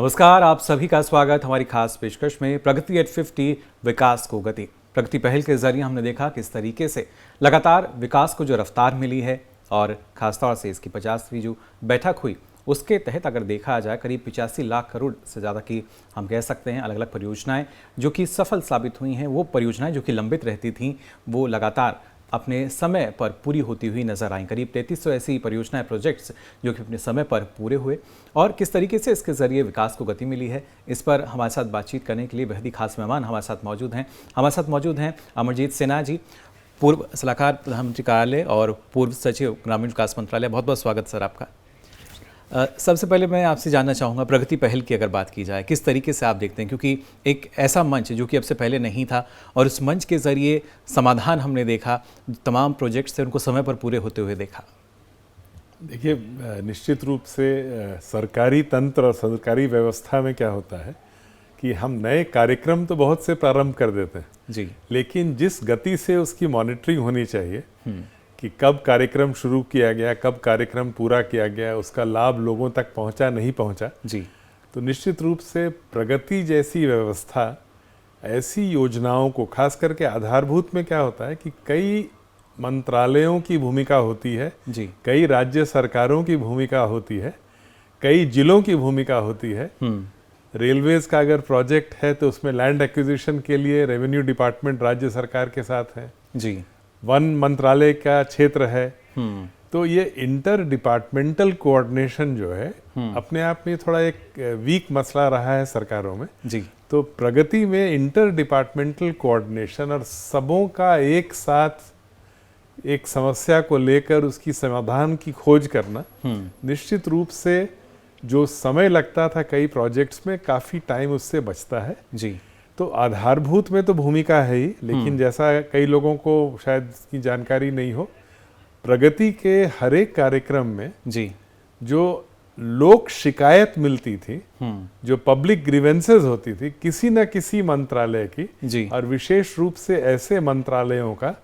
नमस्कार, आप सभी का स्वागत हमारी खास पेशकश में प्रगति एट 50 विकास को गति। प्रगति पहल के जरिए हमने देखा किस तरीके से लगातार विकास को जो रफ्तार मिली है और खासतौर से इसकी 50वीं जो बैठक हुई उसके तहत अगर देखा जाए करीब 85 लाख करोड़ से ज़्यादा की हम कह सकते हैं अलग अलग परियोजनाएं जो कि सफल साबित हुई हैं। वो परियोजनाएं जो कि लंबित रहती थीं वो लगातार अपने समय पर पूरी होती हुई नजर आई। करीब 3300 ऐसी परियोजनाएं प्रोजेक्ट्स जो कि अपने समय पर पूरे हुए और किस तरीके से इसके जरिए विकास को गति मिली है, इस पर हमारे साथ बातचीत करने के लिए बेहद ही खास मेहमान हमारे साथ मौजूद हैं अमरजीत सिन्हा जी, पूर्व सलाहकार प्रधानमंत्री कार्यालय और पूर्व सचिव ग्रामीण विकास मंत्रालय। बहुत बहुत स्वागत सर आपका। सबसे पहले मैं आपसे जानना चाहूँगा प्रगति पहल की अगर बात की जाए किस तरीके से आप देखते हैं, क्योंकि एक ऐसा मंच जो कि अब से पहले नहीं था और उस मंच के ज़रिए समाधान हमने देखा, तमाम प्रोजेक्ट्स से उनको समय पर पूरे होते हुए देखा। देखिए, निश्चित रूप से सरकारी तंत्र और सरकारी व्यवस्था में क्या होता है कि हम नए कार्यक्रम तो बहुत से प्रारंभ कर देते हैं जी, लेकिन जिस गति से उसकी मॉनिटरिंग होनी चाहिए कि कब कार्यक्रम शुरू किया गया, कब कार्यक्रम पूरा किया गया, उसका लाभ लोगों तक पहुंचा नहीं पहुंचा जी, तो निश्चित रूप से प्रगति जैसी व्यवस्था ऐसी योजनाओं को, खास करके आधारभूत में क्या होता है कि कई मंत्रालयों की भूमिका होती है जी, कई राज्य सरकारों की भूमिका होती है, कई जिलों की भूमिका होती है। रेलवेज का अगर प्रोजेक्ट है तो उसमें लैंड एक्विजिशन के लिए रेवेन्यू डिपार्टमेंट राज्य सरकार के साथ है जी, वन मंत्रालय का क्षेत्र है। तो ये इंटर डिपार्टमेंटल कोऑर्डिनेशन जो है अपने आप में थोड़ा एक वीक मसला रहा है सरकारों में जी, तो प्रगति में इंटर डिपार्टमेंटल कोऑर्डिनेशन और सबों का एक साथ एक समस्या को लेकर उसकी समाधान की खोज करना, निश्चित रूप से जो समय लगता था कई प्रोजेक्ट्स में काफ़ी टाइम उससे बचता है जी, तो आधारभूत में तो भूमिका है ही, लेकिन जैसा कई लोगों को शायद इसकी जानकारी नहीं हो, प्रगति के हर एक कार्यक्रम में जी, जो लोक शिकायत मिलती थी, जो पब्लिक ग्रीवेंसेस होती थी किसी न किसी मंत्रालय की जी, और विशेष रूप से ऐसे मंत्रालयों का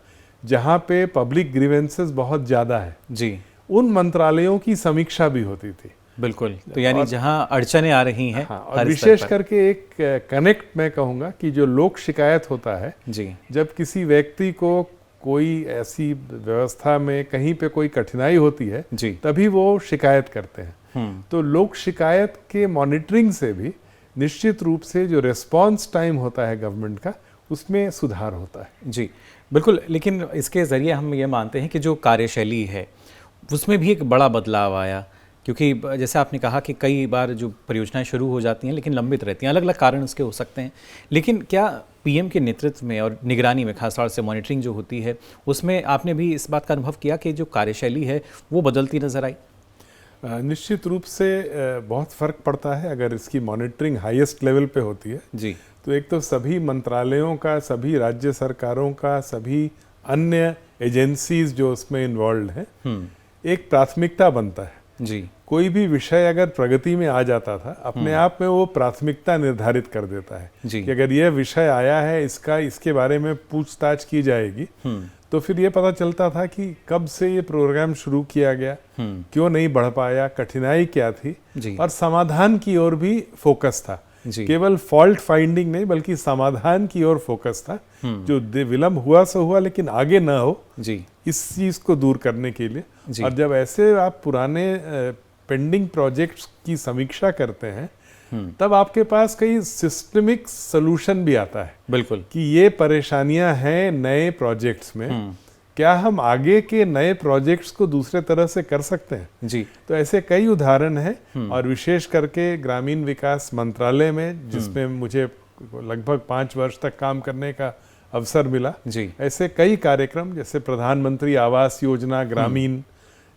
जहां पे पब्लिक ग्रीवेंसेस बहुत ज़्यादा है जी, उन मंत्रालयों की समीक्षा भी होती थी। बिल्कुल। तो यानी जहां अड़चनें आ रही हैं, हाँ, और विशेष करके एक कनेक्ट मैं कहूँगा कि जो लोक शिकायत होता है जी, जब किसी व्यक्ति को कोई ऐसी व्यवस्था में कहीं पे कोई कठिनाई होती है जी, तभी वो शिकायत करते हैं। तो लोक शिकायत के मॉनिटरिंग से भी निश्चित रूप से जो रिस्पांस टाइम होता है गवर्नमेंट का उसमें सुधार होता है। जी, बिल्कुल। लेकिन इसके ज़रिए हम ये मानते हैं कि जो कार्यशैली है उसमें भी एक बड़ा बदलाव आया, क्योंकि जैसे आपने कहा कि कई बार जो परियोजनाएं शुरू हो जाती हैं लेकिन लंबित रहती हैं, अलग अलग कारण उसके हो सकते हैं। लेकिन क्या पीएम के नेतृत्व में और निगरानी में खासतौर से मॉनिटरिंग जो होती है उसमें आपने भी इस बात का अनुभव किया कि जो कार्यशैली है वो बदलती नजर आई? निश्चित रूप से बहुत फ़र्क पड़ता है अगर इसकी मॉनिटरिंग हाईएस्ट लेवल पे होती है जी, तो एक तो सभी मंत्रालयों का, सभी राज्य सरकारों का, सभी अन्य एजेंसीज जो उसमें इन्वॉल्व हैं, एक प्राथमिकता बनता है। जी, कोई भी विषय अगर प्रगति में आ जाता था अपने आप में वो प्राथमिकता निर्धारित कर देता है जी, कि अगर यह विषय आया है इसके बारे में पूछताछ की जाएगी तो फिर ये पता चलता था कि कब से ये प्रोग्राम शुरू किया गया, क्यों नहीं बढ़ पाया, कठिनाई क्या थी जी, और समाधान की ओर भी फोकस था। जी, केवल फॉल्ट फाइंडिंग नहीं बल्कि समाधान की ओर फोकस था। जो विलंब हुआ सो हुआ लेकिन आगे ना हो जी, इस चीज को दूर करने के लिए। जी, और जब ऐसे आप पुराने पेंडिंग प्रोजेक्ट्स की समीक्षा करते हैं तब आपके पास कई सिस्टमिक सोल्यूशन भी आता है बिल्कुल, कि ये परेशानियां हैं नए प्रोजेक्ट्स में, क्या हम आगे के नए प्रोजेक्ट्स को दूसरे तरह से कर सकते हैं। जी, तो ऐसे कई उदाहरण हैं और विशेष करके ग्रामीण विकास मंत्रालय में जिसमें मुझे लगभग 5 वर्ष तक काम करने का अवसर मिला, जी, ऐसे कई कार्यक्रम जैसे प्रधानमंत्री आवास योजना ग्रामीण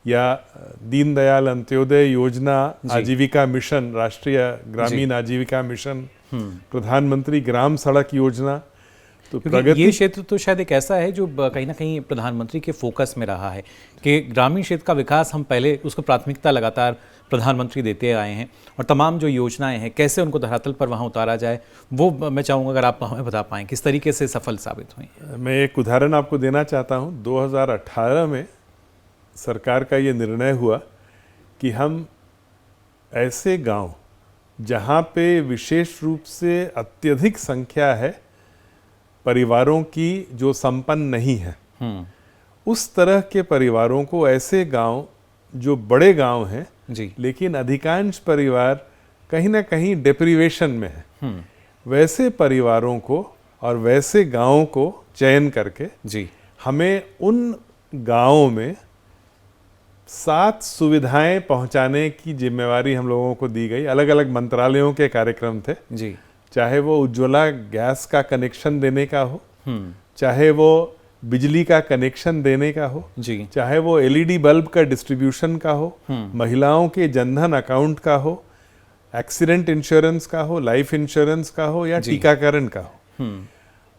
या दीनदयाल अंत्योदय योजना, आजीविका मिशन, राष्ट्रीय ग्रामीण आजीविका मिशन, प्रधानमंत्री ग्राम सड़क योजना। तो प्रगति ये क्षेत्र तो शायद एक ऐसा है जो कहीं ना कहीं प्रधानमंत्री के फोकस में रहा है कि ग्रामीण क्षेत्र का विकास हम पहले उसको प्राथमिकता लगातार प्रधानमंत्री देते आए हैं और तमाम जो योजनाएं हैं कैसे उनको धरातल पर वहाँ उतारा जाए वो मैं चाहूँगा अगर आप हमें बता पाएँ किस तरीके से सफल साबित हुई। मैं एक उदाहरण आपको देना चाहता हूँ। 2018 में सरकार का ये निर्णय हुआ कि हम ऐसे गांव जहाँ पे विशेष रूप से अत्यधिक संख्या है परिवारों की जो संपन्न नहीं है, उस तरह के परिवारों को, ऐसे गांव जो बड़े गांव हैं जी, लेकिन अधिकांश परिवार कहीं ना कहीं डेप्रिवेशन में है, वैसे परिवारों को और वैसे गांवों को चयन करके जी, हमें उन गांवों में 7 सुविधाएं पहुंचाने की जिम्मेवारी हम लोगों को दी गई। अलग अलग मंत्रालयों के कार्यक्रम थे जी, चाहे वो उज्ज्वला गैस का कनेक्शन देने का हो, चाहे वो बिजली का कनेक्शन देने का हो, जी, चाहे वो एलईडी बल्ब का डिस्ट्रीब्यूशन का हो, महिलाओं के जनधन अकाउंट का हो, एक्सीडेंट इंश्योरेंस का हो, लाइफ इंश्योरेंस का हो या टीकाकरण का हो।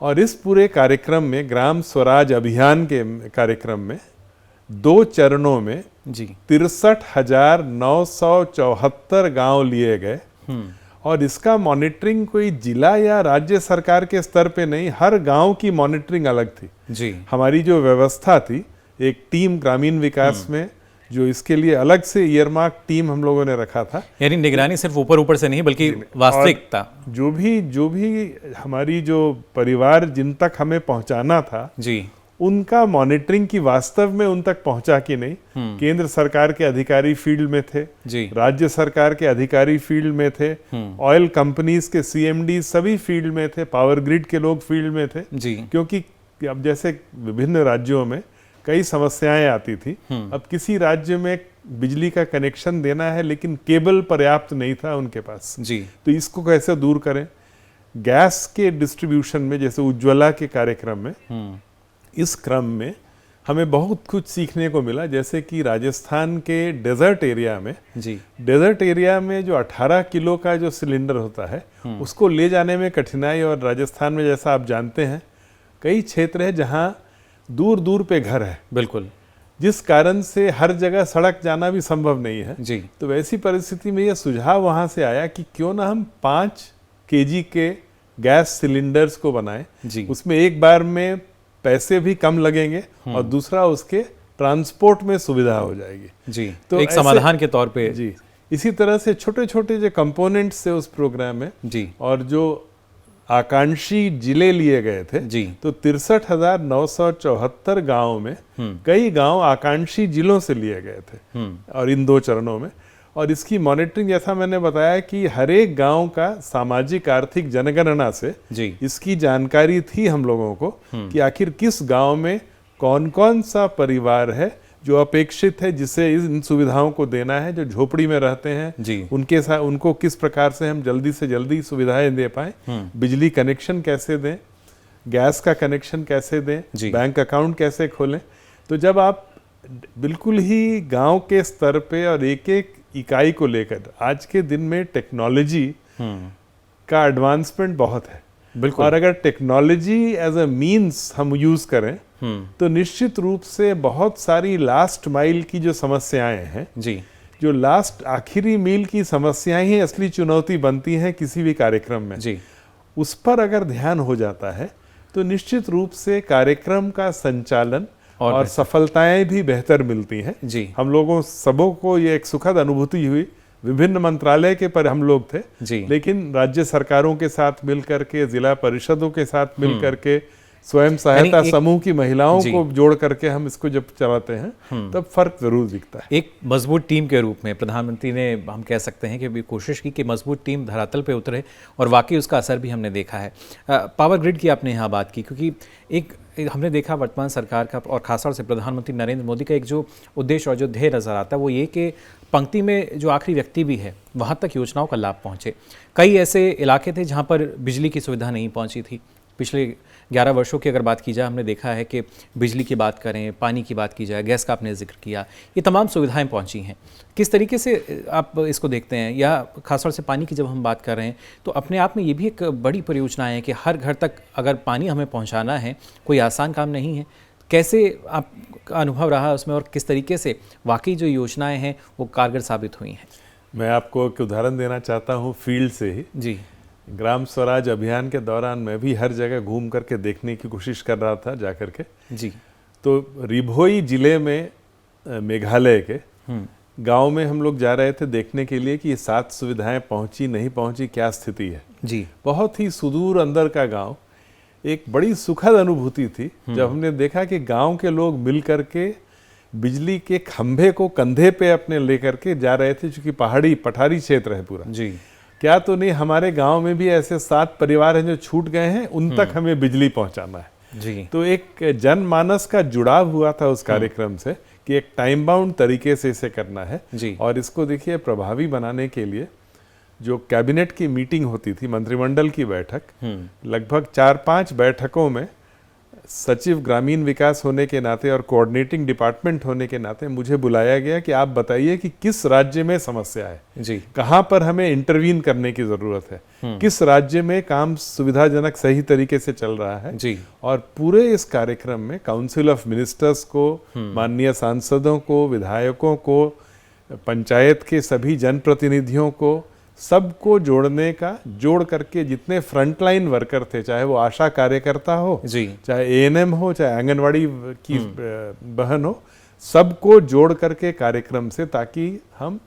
और इस पूरे कार्यक्रम में, ग्राम स्वराज अभियान के कार्यक्रम में 2 चरणों में जी, 63,974 गांव लिए गए। और इसका मॉनिटरिंग कोई जिला या राज्य सरकार के स्तर पे नहीं, हर गांव की मॉनिटरिंग अलग थी जी। हमारी जो व्यवस्था थी, एक टीम ग्रामीण विकास में जो इसके लिए अलग से ईयरमार्क टीम हम लोगों ने रखा था। यानी निगरानी सिर्फ ऊपर ऊपर से नहीं बल्कि वास्तविकता, जो भी हमारी जो परिवार जिन तक हमें पहुंचाना था जी, उनका मॉनिटरिंग की वास्तव में उन तक पहुंचा कि नहीं। केंद्र सरकार के अधिकारी फील्ड में थे जी, राज्य सरकार के अधिकारी फील्ड में थे, ऑयल कंपनीज के सीएमडी सभी फील्ड में थे, पावर ग्रिड के लोग फील्ड में थे जी, क्योंकि अब जैसे विभिन्न राज्यों में कई समस्याएं आती थी। अब किसी राज्य में बिजली का कनेक्शन देना है लेकिन केबल पर्याप्त नहीं था उनके पास जी, तो इसको कैसे दूर करें। गैस के डिस्ट्रीब्यूशन में जैसे उज्ज्वला के कार्यक्रम में, इस क्रम में हमें बहुत कुछ सीखने को मिला। जैसे कि राजस्थान के डेजर्ट एरिया में, डेजर्ट एरिया में जो 18 किलो का जो सिलेंडर होता है उसको ले जाने में कठिनाई, और राजस्थान में जैसा आप जानते हैं कई क्षेत्र है जहां दूर दूर पे घर है, बिल्कुल, जिस कारण से हर जगह सड़क जाना भी संभव नहीं है जी। तो वैसी परिस्थिति में यह सुझाव वहां से आया कि क्यों ना हम 5 केजी के गैस सिलेंडर्स को बनाएं, उसमें एक बार में पैसे भी कम लगेंगे और दूसरा उसके ट्रांसपोर्ट में सुविधा हो जाएगी जी, तो एक समाधान के तौर पे जी। इसी तरह से छोटे छोटे जो कंपोनेंट्स थे उस प्रोग्राम में जी, और जो आकांक्षी जिले लिए गए थे जी, तो 63,974 गांवों में कई गांव आकांक्षी जिलों से लिए गए थे और इन 2 चरणों में। और इसकी मॉनिटरिंग जैसा मैंने बताया कि हर एक गांव का सामाजिक आर्थिक जनगणना से जी, इसकी जानकारी थी हम लोगों को कि आखिर किस गांव में कौन कौन सा परिवार है जो अपेक्षित है जिसे इन सुविधाओं को देना है, जो झोपड़ी में रहते हैं जी, उनके साथ उनको किस प्रकार से हम जल्दी से जल्दी सुविधाएं दे पाएं, बिजली कनेक्शन कैसे दें, गैस का कनेक्शन कैसे दें, बैंक अकाउंट कैसे खोलें। तो जब आप बिल्कुल ही गांव के स्तर पे और एक एक इकाई को लेकर, आज के दिन में टेक्नोलॉजी का एडवांसमेंट बहुत है, बिल्कुल, और अगर टेक्नोलॉजी एज अ मीन्स हम यूज करें तो निश्चित रूप से बहुत सारी लास्ट माइल की जो समस्याएं हैं जी, जो लास्ट आखिरी मील की समस्याएं ही असली चुनौती बनती हैं किसी भी कार्यक्रम में जी, उस पर अगर ध्यान हो जाता है तो निश्चित रूप से कार्यक्रम का संचालन और सफलताएं भी बेहतर मिलती हैं जी। हम लोगों सबों को ये एक सुखद अनुभूति हुई। विभिन्न मंत्रालय के पर हम लोग थे जी, लेकिन राज्य सरकारों के साथ मिल करके, जिला परिषदों के साथ मिल करके, स्वयं सहायता समूह की महिलाओं को जोड़ करके हम इसको जब चलाते हैं तब फर्क जरूर दिखता है। एक मजबूत टीम के रूप में प्रधानमंत्री ने, हम कह सकते हैं कि कोशिश की कि मजबूत टीम धरातल पे उतरे और वाकई उसका असर भी हमने देखा है। पावर ग्रिड की आपने यहाँ बात की, क्योंकि एक हमने देखा वर्तमान सरकार का और खासतौर से प्रधानमंत्री नरेंद्र मोदी का एक जो उद्देश्य और जो ध्येय नजर आता है वो ये कि पंक्ति में जो आखिरी व्यक्ति भी है वहाँ तक योजनाओं का लाभ पहुँचे। कई ऐसे इलाके थे जहाँ पर बिजली की सुविधा नहीं पहुँची थी। पिछले 11 वर्षों की अगर बात की जाए, हमने देखा है कि बिजली की बात करें, पानी की बात की जाए, गैस का आपने जिक्र किया, ये तमाम सुविधाएं पहुंची हैं। किस तरीके से आप इसको देखते हैं, या खासतौर से पानी की जब हम बात कर रहे हैं तो अपने आप में ये भी एक बड़ी परियोजना है कि हर घर तक अगर पानी हमें पहुंचाना है, कोई आसान काम नहीं है। कैसे आपका अनुभव रहा उसमें और किस तरीके से वाकई जो योजनाएँ हैं वो कारगर साबित हुई हैं? मैं आपको एक उदाहरण देना चाहता हूँ फील्ड से ही। जी, ग्राम स्वराज अभियान के दौरान मैं भी हर जगह घूम करके देखने की कोशिश कर रहा था जा करके। जी, तो रिभोई जिले में मेघालय के गांव में हम लोग जा रहे थे देखने के लिए कि ये 7 सुविधाएं पहुंची नहीं पहुंची, क्या स्थिति है जी। बहुत ही सुदूर अंदर का गांव। एक बड़ी सुखद अनुभूति थी जब हमने देखा कि गांव के लोग मिल करके बिजली के खंभे को कंधे पे अपने लेकर के जा रहे थे, क्योंकि पहाड़ी पठारी क्षेत्र है पूरा जी। क्या तो नहीं, हमारे गांव में भी ऐसे 7 परिवार हैं जो छूट गए हैं, उन तक हमें बिजली पहुंचाना है जी। तो एक जनमानस का जुड़ाव हुआ था उस कार्यक्रम से कि एक टाइम बाउंड तरीके से इसे करना है जी। और इसको देखिए प्रभावी बनाने के लिए जो कैबिनेट की मीटिंग होती थी, मंत्रिमंडल की बैठक, लगभग 4-5 बैठकों में सचिव ग्रामीण विकास होने के नाते और कोऑर्डिनेटिंग डिपार्टमेंट होने के नाते मुझे बुलाया गया कि आप बताइए कि किस राज्य में समस्या है जी। कहाँ पर हमें इंटरवीन करने की जरूरत है, किस राज्य में काम सुविधाजनक सही तरीके से चल रहा है जी। और पूरे इस कार्यक्रम में काउंसिल ऑफ मिनिस्टर्स को, माननीय सांसदों को, विधायकों को, पंचायत के सभी जनप्रतिनिधियों को, सबको जोड़ करके जितने फ्रंटलाइन वर्कर थे, चाहे वो आशा कार्यकर्ता हो जी। चाहे एएनएम हो चाहे आंगनवाड़ी की बहन हो, सबको जोड़ करके कार्यक्रम से, ताकि हम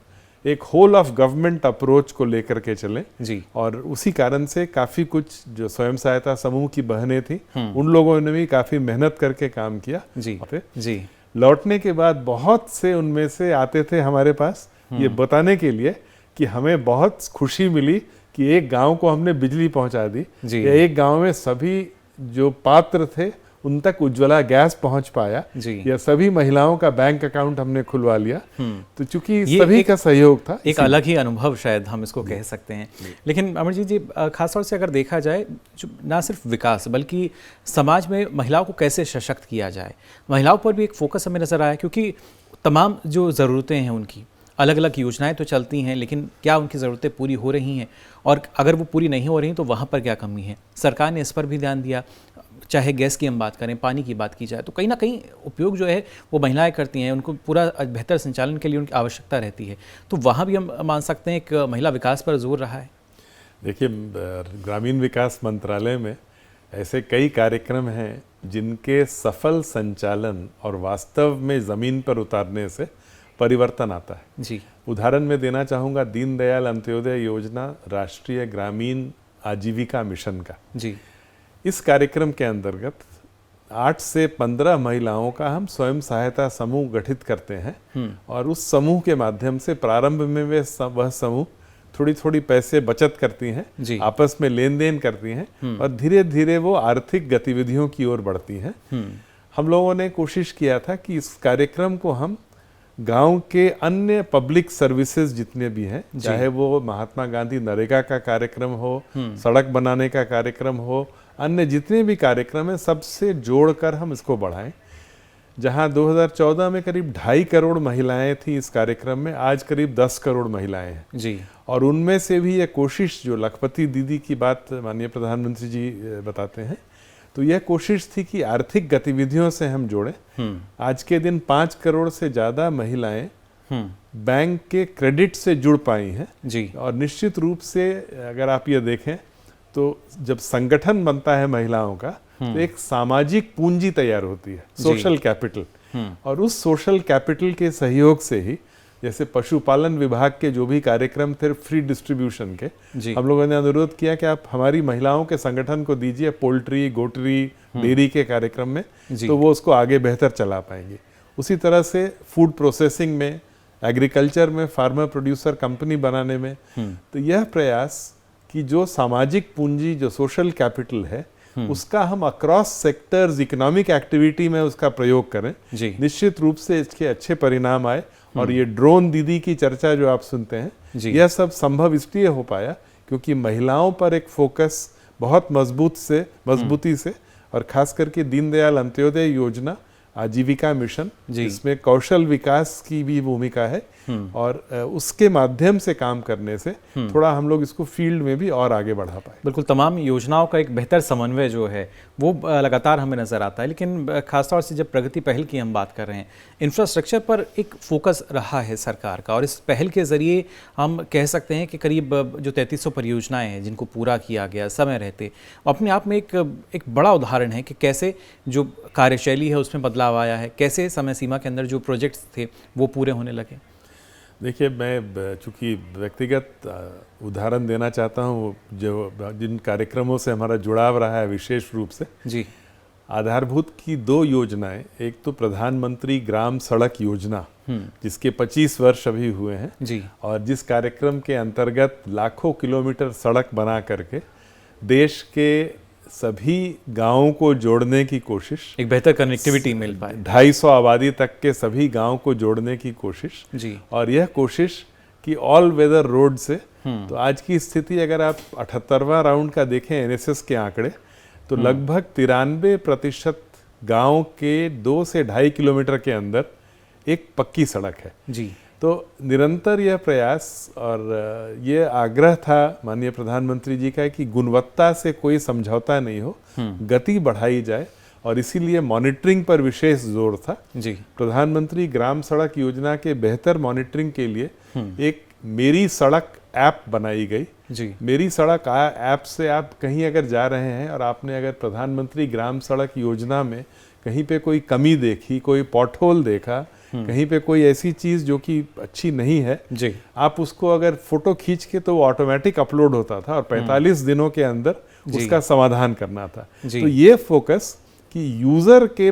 एक होल ऑफ गवर्नमेंट अप्रोच को लेकर के चलें जी। और उसी कारण से काफी कुछ जो स्वयं सहायता समूह की बहनें थी उन लोगों ने भी काफी मेहनत करके काम किया जी। जी। लौटने के बाद बहुत से उनमें से आते थे हमारे पास ये बताने के लिए कि हमें बहुत खुशी मिली कि एक गांव को हमने बिजली पहुंचा दी, या एक गांव में सभी जो पात्र थे उन तक उज्ज्वला गैस पहुंच पाया, या सभी महिलाओं का बैंक अकाउंट हमने खुलवा लिया। तो चूंकि सभी का सहयोग था, एक अलग ही अनुभव शायद हम इसको कह सकते हैं। लेकिन अमर जी खासतौर से अगर देखा जाए, ना सिर्फ विकास बल्कि समाज में महिलाओं को कैसे सशक्त किया जाए, महिलाओं पर भी एक फोकस हमें नजर आया, क्योंकि तमाम जो ज़रूरतें हैं उनकी अलग अलग योजनाएं तो चलती हैं, लेकिन क्या उनकी ज़रूरतें पूरी हो रही हैं, और अगर वो पूरी नहीं हो रही तो वहाँ पर क्या कमी है। सरकार ने इस पर भी ध्यान दिया, चाहे गैस की हम बात करें, पानी की बात की जाए, तो कहीं ना कहीं उपयोग जो है वो महिलाएं करती हैं, उनको पूरा बेहतर संचालन के लिए उनकी आवश्यकता रहती है। तो वहाँ भी हम मान सकते हैं एक महिला विकास पर जोर रहा है। देखिए, ग्रामीण विकास मंत्रालय में ऐसे कई कार्यक्रम हैं जिनके सफल संचालन और वास्तव में ज़मीन पर उतारने से परिवर्तन आता है जी। उदाहरण में देना चाहूँगा दीनदयाल अंत्योदय योजना, राष्ट्रीय ग्रामीण आजीविका मिशन का। जी। इस कार्यक्रम के अंतर्गत 8 से 15 महिलाओं का हम स्वयं सहायता समूह गठित करते हैं और उस समूह के माध्यम से प्रारंभ में वह समूह थोड़ी थोड़ी पैसे बचत करती हैं, आपस में लेन देन करती हैं और धीरे धीरे वो आर्थिक गतिविधियों की ओर बढ़ती हैं। हम लोगों ने कोशिश किया था कि इस कार्यक्रम को हम गांव के अन्य पब्लिक सर्विसेज जितने भी हैं, चाहे वो महात्मा गांधी नरेगा का कार्यक्रम हो, सड़क बनाने का कार्यक्रम हो, अन्य जितने भी कार्यक्रम हैं, सबसे जोड़कर हम इसको बढ़ाएं। जहां 2014 में करीब 2.5 करोड़ महिलाएं थी इस कार्यक्रम में, आज करीब 10 करोड़ महिलाएं हैं जी। और उनमें से भी ये कोशिश, जो लखपति दीदी की बात माननीय प्रधानमंत्री जी बताते हैं, तो यह कोशिश थी कि आर्थिक गतिविधियों से हम जोड़ें। आज के दिन 5 करोड़ से ज़्यादा महिलाएं बैंक के क्रेडिट से जुड़ पाई हैं जी। और निश्चित रूप से अगर आप ये देखें तो जब संगठन बनता है महिलाओं का तो एक सामाजिक पूंजी तैयार होती है, सोशल कैपिटल, और उस सोशल कैपिटल के सहयोग से ही, जैसे पशुपालन विभाग के जो भी कार्यक्रम थे फ्री डिस्ट्रीब्यूशन के, हम लोगों ने अनुरोध किया कि आप हमारी महिलाओं के संगठन को दीजिए पोल्ट्री, गोटरी, डेयरी के कार्यक्रम में, तो वो उसको आगे बेहतर चला पाएंगे। उसी तरह से फूड प्रोसेसिंग में, एग्रीकल्चर में, फार्मर प्रोड्यूसर कंपनी बनाने में, तो यह प्रयास कि जो सामाजिक पूंजी, जो सोशल कैपिटल है, उसका हम अक्रॉस सेक्टर्स इकोनॉमिक एक्टिविटी में उसका प्रयोग करें, निश्चित रूप से इसके अच्छे परिणाम आए। और ये ड्रोन दीदी की चर्चा जो आप सुनते हैं, यह सब संभव इसलिए हो पाया क्योंकि महिलाओं पर एक फोकस बहुत मजबूती से और खास करके दीनदयाल अंत्योदय योजना, आजीविका मिशन, इसमें कौशल विकास की भी भूमिका है और उसके माध्यम से काम करने से थोड़ा हम लोग इसको फील्ड में भी और आगे बढ़ा पाए। बिल्कुल, तमाम योजनाओं का एक बेहतर समन्वय जो है वो लगातार हमें नज़र आता है। लेकिन खासतौर से जब प्रगति पहल की हम बात कर रहे हैं, इंफ्रास्ट्रक्चर पर एक फोकस रहा है सरकार का, और इस पहल के ज़रिए हम कह सकते हैं कि करीब जो 3300 परियोजनाएँ हैं जिनको पूरा किया गया समय रहते, अपने आप में एक बड़ा उदाहरण है कि कैसे जो कार्यशैली है उसमें बदलाव आया है, कैसे समय सीमा के अंदर जो प्रोजेक्ट्स थे वो पूरे होने लगे। देखिए, मैं चूंकि व्यक्तिगत उदाहरण देना चाहता हूँ जो जिन कार्यक्रमों से हमारा जुड़ाव रहा है विशेष रूप से, जी आधारभूत की 2 योजनाएं, एक तो प्रधानमंत्री ग्राम सड़क योजना जिसके 25 वर्ष अभी हुए हैं जी, और जिस कार्यक्रम के अंतर्गत लाखों किलोमीटर सड़क बना करके देश के सभी गांवों को जोड़ने की कोशिश, एक बेहतर कनेक्टिविटी मिल पाए। 250 आबादी तक के सभी गांव को जोड़ने की कोशिश, जी, और यह कोशिश कि ऑल वेदर रोड से, तो आज की स्थिति अगर आप 78वां राउंड का देखें एनएसएस के आंकड़े, तो लगभग 93% गांव के 2 से 2.5 किलोमीटर के अंदर एक पक्की सड़क है। जी, तो निरंतर यह प्रयास और ये आग्रह था माननीय प्रधानमंत्री जी का कि गुणवत्ता से कोई समझौता नहीं हो, गति बढ़ाई जाए, और इसीलिए मॉनिटरिंग पर विशेष जोर था। जी, प्रधानमंत्री ग्राम सड़क योजना के बेहतर मॉनिटरिंग के लिए एक मेरी सड़क ऐप बनाई गई। जी, मेरी सड़क ऐप से आप कहीं अगर जा रहे हैं और आपने अगर प्रधानमंत्री ग्राम सड़क योजना में कहीं पे कोई कमी देखी, कोई पॉटहोल देखा, कहीं पे कोई ऐसी चीज जो कि अच्छी नहीं है, जी, आप उसको अगर फोटो खींच के, तो वो ऑटोमेटिक अपलोड होता था और 45 दिनों के अंदर उसका समाधान करना था। जी, तो ये फोकस कि यूजर के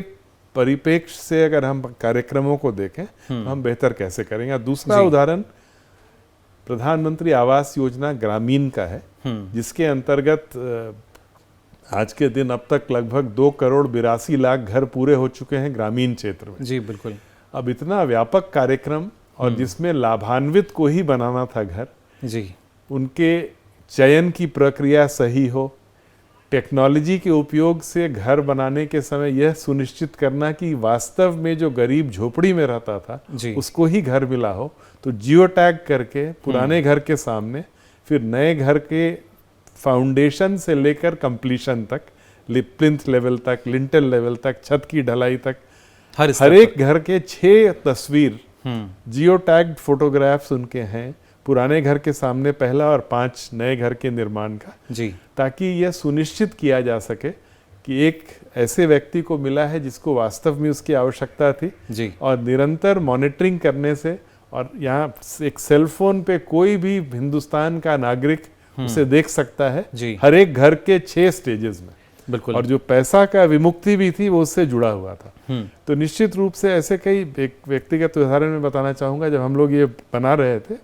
परिप्रेक्ष्य से अगर हम कार्यक्रमों को देखें तो हम बेहतर कैसे करेंगे। दूसरा उदाहरण प्रधानमंत्री आवास योजना ग्रामीण का है, जिसके अंतर्गत आज के दिन अब तक लगभग 2,82,00,000 घर पूरे हो चुके हैं ग्रामीण क्षेत्र में। जी, बिल्कुल। अब इतना व्यापक कार्यक्रम और जिसमें लाभान्वित को ही बनाना था घर, जी, उनके चयन की प्रक्रिया सही हो, टेक्नोलॉजी के उपयोग से घर बनाने के समय यह सुनिश्चित करना कि वास्तव में जो गरीब झोपड़ी में रहता था जी, उसको ही घर मिला हो, तो जियो टैग करके पुराने घर के सामने, फिर नए घर के फाउंडेशन से लेकर कंप्लीशन तक, प्लिंथ लेवल तक, लिंटल लेवल तक, छत की ढलाई तक, हर एक घर के 6 तस्वीर जियो टैग्ड फोटोग्राफ्स उनके हैं, पुराने घर के सामने पहला और 5 नए घर के निर्माण का, जी, ताकि यह सुनिश्चित किया जा सके कि एक ऐसे व्यक्ति को मिला है जिसको वास्तव में उसकी आवश्यकता थी। जी, और निरंतर मॉनिटरिंग करने से, और यहाँ एक सेल फोन पे कोई भी हिंदुस्तान का नागरिक उसे देख सकता है, जी, हर एक घर के 6 स्टेजेस में, बिल्कुल। और जो पैसा का विमुक्ति भी थी वो उससे जुड़ा हुआ था। तो निश्चित रूप से ऐसे कई, एक व्यक्तिगत उदाहरण में बताना चाहूंगा, जब हम लोग ये बना रहे थे,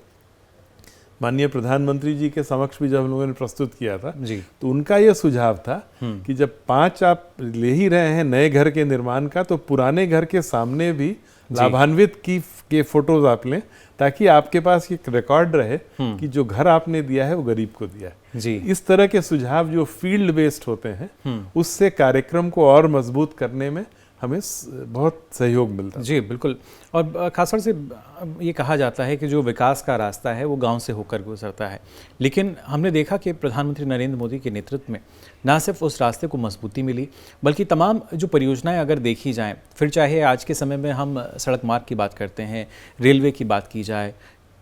माननीय प्रधानमंत्री जी के समक्ष भी जब हम लोगों ने प्रस्तुत किया था, जी, तो उनका यह सुझाव था कि जब 5 आप ले ही रहे हैं नए घर के निर्माण का, तो पुराने घर के सामने भी लाभान्वित के फोटोज आप लें, ताकि आपके पास एक रिकॉर्ड रहे कि जो घर आपने दिया है वो गरीब को दिया है। जी, इस तरह के सुझाव जो फील्ड बेस्ड होते हैं, उससे कार्यक्रम को और मजबूत करने में हमें बहुत सहयोग मिलता है। जी, बिल्कुल। और खासतौर से ये कहा जाता है कि जो विकास का रास्ता है वो गांव से होकर गुजरता है, लेकिन हमने देखा कि प्रधानमंत्री नरेंद्र मोदी के नेतृत्व में ना सिर्फ उस रास्ते को मजबूती मिली, बल्कि तमाम जो परियोजनाएं अगर देखी जाएं, फिर चाहे आज के समय में हम सड़क मार्ग की बात करते हैं, रेलवे की बात की जाए,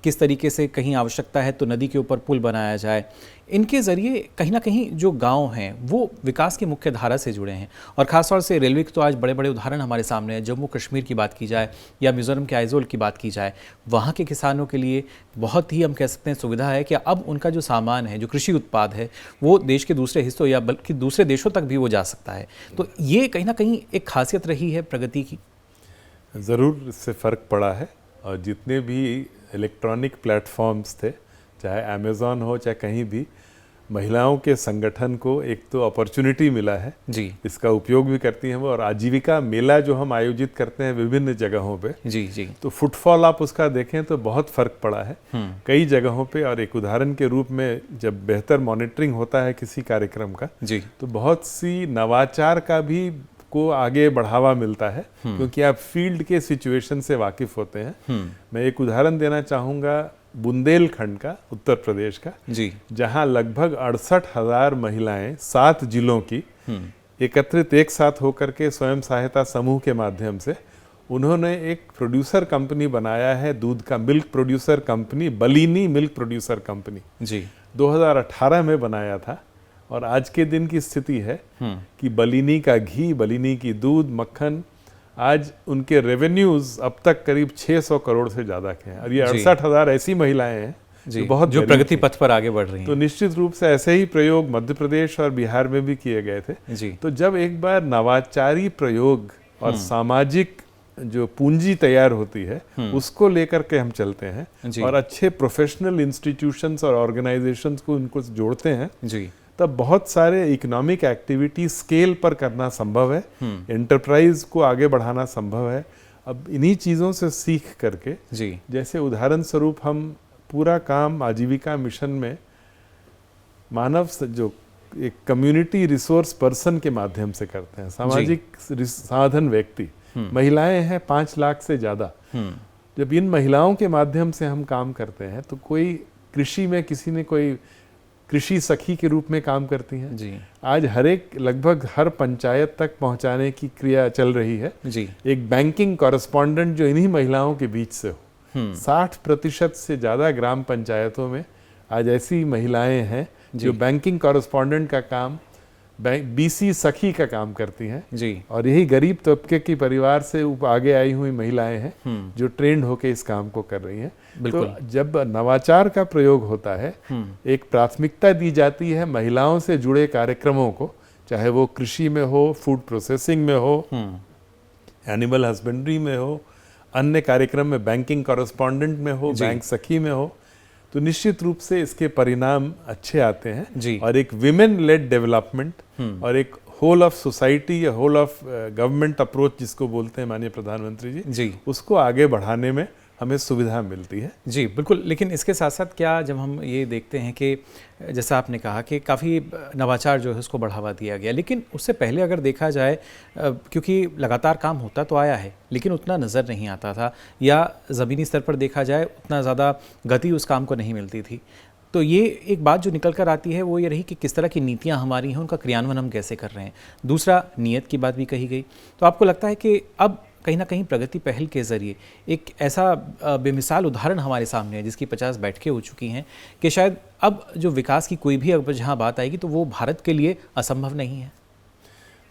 किस तरीके से कहीं आवश्यकता है तो नदी के ऊपर पुल बनाया जाए, इनके ज़रिए कहीं ना कहीं जो गांव हैं वो विकास की मुख्य धारा से जुड़े हैं। और ख़ासतौर से रेलवे के तो आज बड़े बड़े उदाहरण हमारे सामने हैं। जम्मू कश्मीर की बात की जाए या मिज़ोरम के आइजोल की बात की जाए, वहाँ के किसानों के लिए बहुत ही, हम कह सकते हैं, सुविधा है कि अब उनका जो सामान है, जो कृषि उत्पाद है, वो देश के दूसरे हिस्सों या बल्कि दूसरे देशों तक भी वो जा सकता है। तो ये कहीं ना कहीं एक खासियत रही है प्रगति की। ज़रूर इससे फ़र्क पड़ा है, और जितने भी इलेक्ट्रॉनिक प्लेटफॉर्म्स थे, चाहे अमेज़ॉन हो चाहे कहीं भी, महिलाओं के संगठन को एक तो अपॉर्चुनिटी मिला है, जी, इसका उपयोग भी करती हैं वो, और आजीविका मेला जो हम आयोजित करते हैं विभिन्न जगहों पे, जी, जी, तो फुटफॉल आप उसका देखें तो बहुत फ़र्क पड़ा है कई जगहों पे। और एक उदाहरण के रूप में, जब बेहतर मॉनिटरिंग होता है किसी कार्यक्रम का, जी, तो बहुत सी नवाचार का भी को आगे बढ़ावा मिलता है, क्योंकि आप फील्ड के सिचुएशन से वाकिफ होते हैं। मैं एक उदाहरण देना चाहूँगा बुंदेलखंड का, उत्तर प्रदेश का, जी, जहां लगभग 68,000 महिलाएं 7 जिलों की एकत्रित एक साथ होकर के स्वयं सहायता समूह के माध्यम से उन्होंने एक प्रोड्यूसर कंपनी बनाया है, दूध का milk producer company, Balini milk producer company. जी, 2018 में बनाया था, और आज के दिन की स्थिति है कि बलिनी का घी, बलिनी की दूध, मक्खन आज उनके रेवेन्यूज अब तक करीब 600 करोड़ से ज़्यादा के हैं और ये जी। 68,000 ऐसी महिलाएं हैं जी, जो प्रगति पथ पर आगे बढ़ रही तो हैं। निश्चित रूप से ऐसे ही प्रयोग मध्य प्रदेश और बिहार में भी किए गए थे। जी तो जब एक बार नवाचारी प्रयोग और सामाजिक जो पूंजी तैयार होती है उसको लेकर के हम चलते हैं जी। और अच्छे प्रोफेशनल इंस्टीट्यूशंस और ऑर्गेनाइजेशंस को उनको जोड़ते हैं, जी तब बहुत सारे इकोनॉमिक एक्टिविटी स्केल पर करना संभव है, एंटरप्राइज को आगे बढ़ाना संभव है। अब इन्हीं चीज़ों से सीख करके जी जैसे उदाहरण स्वरूप हम पूरा काम आजीविका मिशन में जो एक कम्युनिटी रिसोर्स पर्सन के माध्यम से करते हैं, सामाजिक साधन व्यक्ति, महिलाएं हैं 5 लाख से ज़्यादा। जब इन महिलाओं के माध्यम से हम काम करते हैं तो कोई कृषि में किसी ने कोई कृषि सखी के रूप में काम करती हैं जी आज लगभग हर पंचायत तक पहुंचाने की क्रिया चल रही है। जी एक बैंकिंग कॉरेस्पॉन्डेंट जो इन्हीं महिलाओं के बीच से हो, 60% से ज़्यादा ग्राम पंचायतों में आज ऐसी महिलाएं हैं जो बैंकिंग कॉरेस्पॉन्डेंट का काम, बीसी सखी का काम करती हैं जी और यही गरीब तबके की परिवार से आगे आई हुई महिलाएं हैं जो ट्रेंड होकर इस काम को कर रही हैं। तो जब नवाचार का प्रयोग होता है, एक प्राथमिकता दी जाती है महिलाओं से जुड़े कार्यक्रमों को, चाहे वो कृषि में हो, फूड प्रोसेसिंग में हो, एनिमल हस्बेंड्री में हो, अन्य कार्यक्रम में बैंकिंग कॉरेस्पॉन्डेंट में हो, बैंक सखी में हो, तो निश्चित रूप से इसके परिणाम अच्छे आते हैं। और एक विमेन लेड डेवलपमेंट और एक होल ऑफ सोसाइटी या होल ऑफ गवर्नमेंट अप्रोच जिसको बोलते हैं माननीय प्रधानमंत्री जी, उसको आगे बढ़ाने में हमें सुविधा मिलती है। जी बिल्कुल। लेकिन इसके साथ साथ क्या जब हम ये देखते हैं कि जैसा आपने कहा कि काफ़ी नवाचार जो है उसको बढ़ावा दिया गया, लेकिन उससे पहले अगर देखा जाए, क्योंकि लगातार काम होता तो आया है लेकिन उतना नज़र नहीं आता था, या ज़मीनी स्तर पर देखा जाए उतना ज़्यादा गति उस काम को नहीं मिलती थी। तो ये एक बात जो निकल कर आती है वो ये रही कि किस तरह की नीतियाँ हमारी हैं, उनका क्रियान्वयन हम कैसे कर रहे हैं। दूसरा, नीयत की बात भी कही गई। तो आपको लगता है कि अब कहीं ना कहीं प्रगति पहल के ज़रिए एक ऐसा बेमिसाल उदाहरण हमारे सामने है जिसकी 50 बैठकें हो चुकी हैं कि शायद अब जो विकास की कोई भी अब जहाँ बात आएगी तो वो भारत के लिए असंभव नहीं है?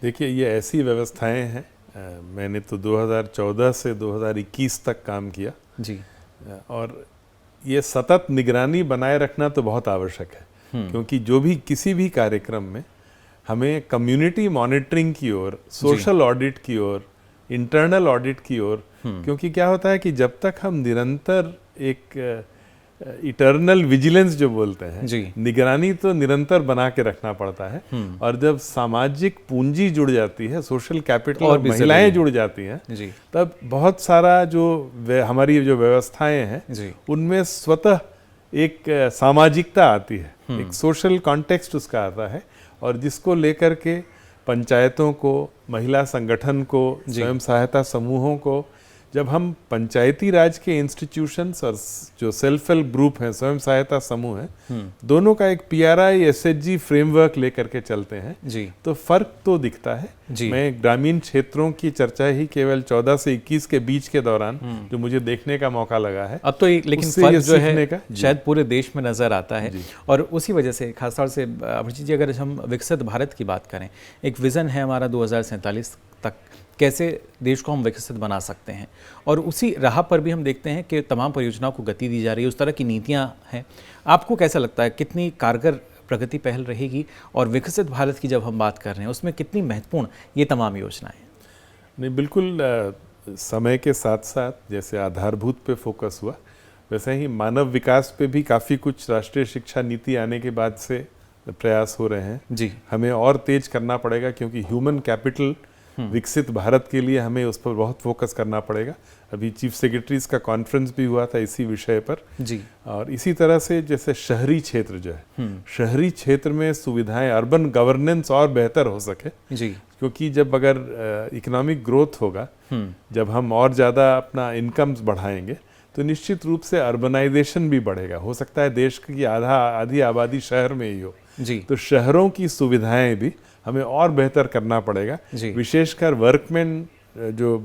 देखिए, ये ऐसी व्यवस्थाएं हैं, मैंने तो 2014 से 2021 तक काम किया जी, और ये सतत निगरानी बनाए रखना तो बहुत आवश्यक है, क्योंकि जो भी किसी भी कार्यक्रम में हमें कम्युनिटी मॉनिटरिंग की ओर, सोशल ऑडिट की ओर, इंटरनल ऑडिट की ओर, क्योंकि क्या होता है कि जब तक हम निरंतर एक इटर्नल विजिलेंस जो बोलते हैं, निगरानी तो निरंतर बना के रखना पड़ता है, और जब सामाजिक पूंजी जुड़ जाती है, सोशल कैपिटल और महिलाएं जुड़ जाती हैं, तब बहुत सारा जो हमारी जो व्यवस्थाएं हैं उनमें स्वतः एक सामाजिकता आती है, एक सोशल कॉन्टेक्स्ट उसका आता है, और जिसको लेकर के पंचायतों को, महिला संगठन को, स्वयं सहायता समूहों को, जब हम पंचायती राज के इंस्टीट्यूशंस और जो सेल्फ हेल्प ग्रुप हैं, स्वयं सहायता समूह हैं, दोनों का एक PRI SHG फ्रेमवर्क लेकर के चलते हैं तो फर्क तो दिखता है। मैं ग्रामीण क्षेत्रों की चर्चा ही केवल 14 से 21 के बीच के दौरान जो मुझे देखने का मौका लगा है, अब तो लेकिन फर्क जो है शायद पूरे देश में नजर आता है। और उसी वजह से खासतौर से अभिजीत जी, अगर हम विकसित भारत की बात करें, एक विज़न है हमारा 2047 तक, कैसे देश को हम विकसित बना सकते हैं, और उसी राह पर भी हम देखते हैं कि तमाम परियोजनाओं को गति दी जा रही है, उस तरह की नीतियां हैं। आपको कैसा लगता है कितनी कारगर प्रगति पहल रहेगी, और विकसित भारत की जब हम बात कर रहे हैं उसमें कितनी महत्वपूर्ण ये तमाम योजनाएं? नहीं, बिल्कुल समय के साथ साथ जैसे आधारभूत पे फोकस हुआ, वैसे ही मानव विकास पे भी काफ़ी कुछ राष्ट्रीय शिक्षा नीति आने के बाद से प्रयास हो रहे हैं। हमें और तेज करना पड़ेगा, क्योंकि ह्यूमन कैपिटल विकसित भारत के लिए हमें उस पर बहुत फोकस करना पड़ेगा। अभी चीफ सेक्रेटरीज का कॉन्फ्रेंस भी हुआ था इसी विषय पर और इसी तरह से जैसे शहरी क्षेत्र जो है, शहरी क्षेत्र में सुविधाएं, अर्बन गवर्नेंस और बेहतर हो सके, क्योंकि जब अगर इकोनॉमिक ग्रोथ होगा, जब हम और ज़्यादा अपना इनकम्स बढ़ाएंगे तो निश्चित रूप से अर्बनाइजेशन भी बढ़ेगा। हो सकता है देश की आधी आबादी शहर में ही हो, तो शहरों की सुविधाएं भी हमें और बेहतर करना पड़ेगा। विशेषकर वर्कमैन जो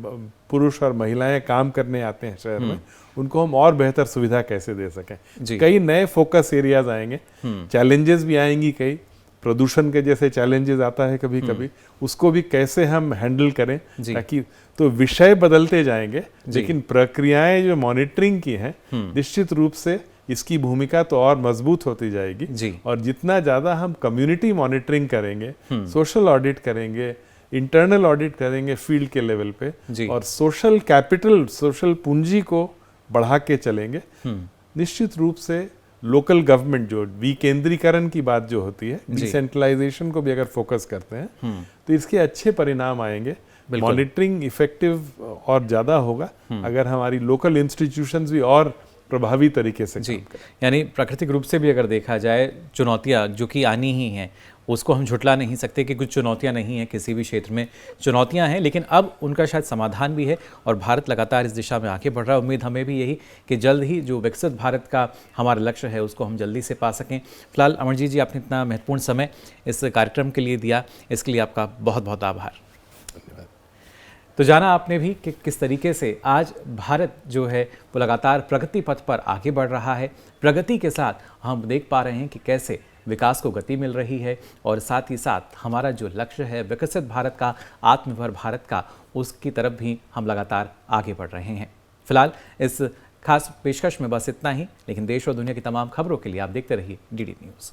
पुरुष और महिलाएं काम करने आते हैं शहर में, उनको हम और बेहतर सुविधा कैसे दे सकें। कई नए फोकस एरियाज आएंगे, चैलेंजेस भी आएंगी कई, प्रदूषण के जैसे चैलेंजेस आता है कभी कभी, उसको भी कैसे हम हैंडल करें जी। ताकि, तो विषय बदलते जाएंगे लेकिन प्रक्रियाएं जो मॉनिटरिंग की हैं निश्चित रूप से इसकी भूमिका तो और मजबूत होती जाएगी जी। और जितना ज़्यादा हम कम्युनिटी मॉनिटरिंग करेंगे, सोशल ऑडिट करेंगे, इंटरनल ऑडिट करेंगे फील्ड के लेवल पे जी। और सोशल कैपिटल, सोशल पूंजी को बढ़ा के चलेंगे, निश्चित रूप से लोकल गवर्नमेंट जो विकेंद्रीकरण की बात जो होती है, डिसेंट्रलाइजेशन को भी अगर फोकस करते हैं तो इसके अच्छे परिणाम आएंगे। मॉनिटरिंग इफेक्टिव और ज़्यादा होगा अगर हमारी लोकल इंस्टीट्यूशंस भी और प्रभावी तरीके से जी। काम करें। यानी प्राकृतिक रूप से भी अगर देखा जाए, चुनौतियाँ जो कि आनी ही हैं, उसको हम झुटला नहीं सकते कि कुछ चुनौतियां नहीं हैं, किसी भी क्षेत्र में चुनौतियां हैं, लेकिन अब उनका शायद समाधान भी है और भारत लगातार इस दिशा में आगे बढ़ रहा है। उम्मीद हमें भी यही कि जल्द ही जो विकसित भारत का हमारा लक्ष्य है उसको हम जल्दी से पा सकें। फिलहाल अमरजीत जी, आपने इतना महत्वपूर्ण समय इस कार्यक्रम के लिए दिया, इसके लिए आपका बहुत बहुत आभार। तो जाना आपने भी कि किस तरीके से आज भारत जो है वो लगातार प्रगति पथ पर आगे बढ़ रहा है। प्रगति के साथ हम देख पा रहे हैं कि कैसे विकास को गति मिल रही है और साथ ही साथ हमारा जो लक्ष्य है विकसित भारत का, आत्मनिर्भर भारत का, उसकी तरफ भी हम लगातार आगे बढ़ रहे हैं। फिलहाल इस खास पेशकश में बस इतना ही, लेकिन देश और दुनिया की तमाम खबरों के लिए आप देखते रहिए डीडी न्यूज़।